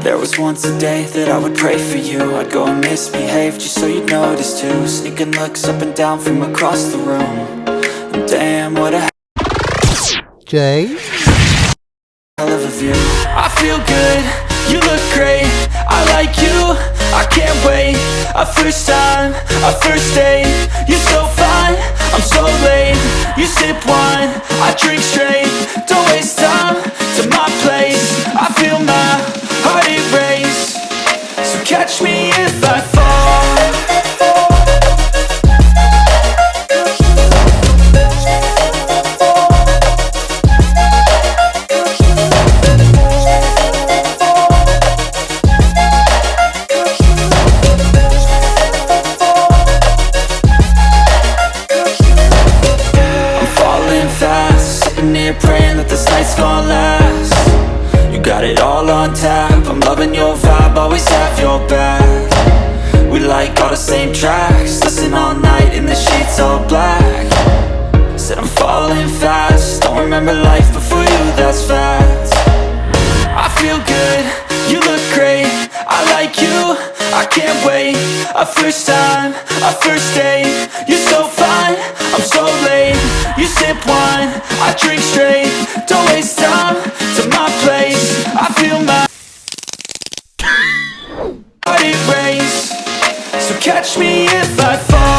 There was once a day that I would pray for you. I'd go and misbehave just so you'd notice too. Sneaking looks up and down from across the room. And damn, what a Jay? hell of a view. I feel good, you look great, I like you, I can't wait. A first time, a first date, you're so fine, I'm so late. You sip wine, I drink straight, don't waste time to my place. I feel my heart erase, so catch me if I fall. Praying that this night's gonna last. You got it all on tap, I'm loving your vibe, always have your back. We like all the same tracks, listen all night in the sheets all black. Said I'm falling fast, don't remember life before you, that's fact. I feel good, you look great, I like you, I can't wait. A first time, a first date, you're so fine, I'm so late. You sip wine, I drink straight, don't waste time to my place. I feel my heart erase, so catch me if I fall.